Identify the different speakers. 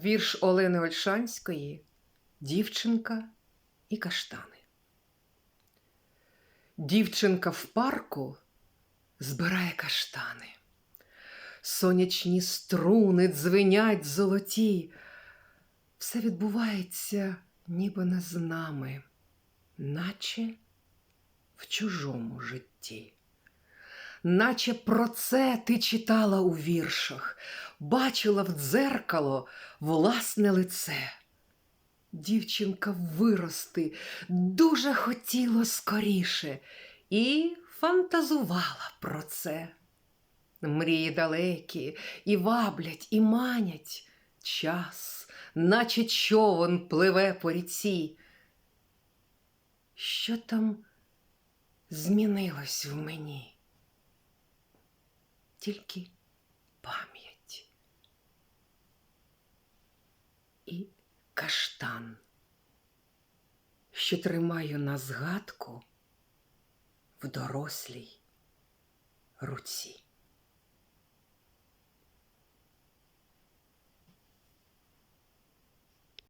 Speaker 1: Вірш Олени Ольшанської «Дівчинка і каштани». Дівчинка в парку збирає каштани. Сонячні струни дзвенять золоті. Все відбувається ніби не з нами, наче в чужому житті. Наче про це ти читала у віршах, бачила в дзеркало власне лице. Дівчинка вирости дуже хотіла скоріше і фантазувала про це. Мрії далекі і ваблять, і манять. Час, наче човен, пливе по ріці. Що там змінилось в мені? Тільки пам'ять і каштан, що тримаю на згадку в дорослій руці.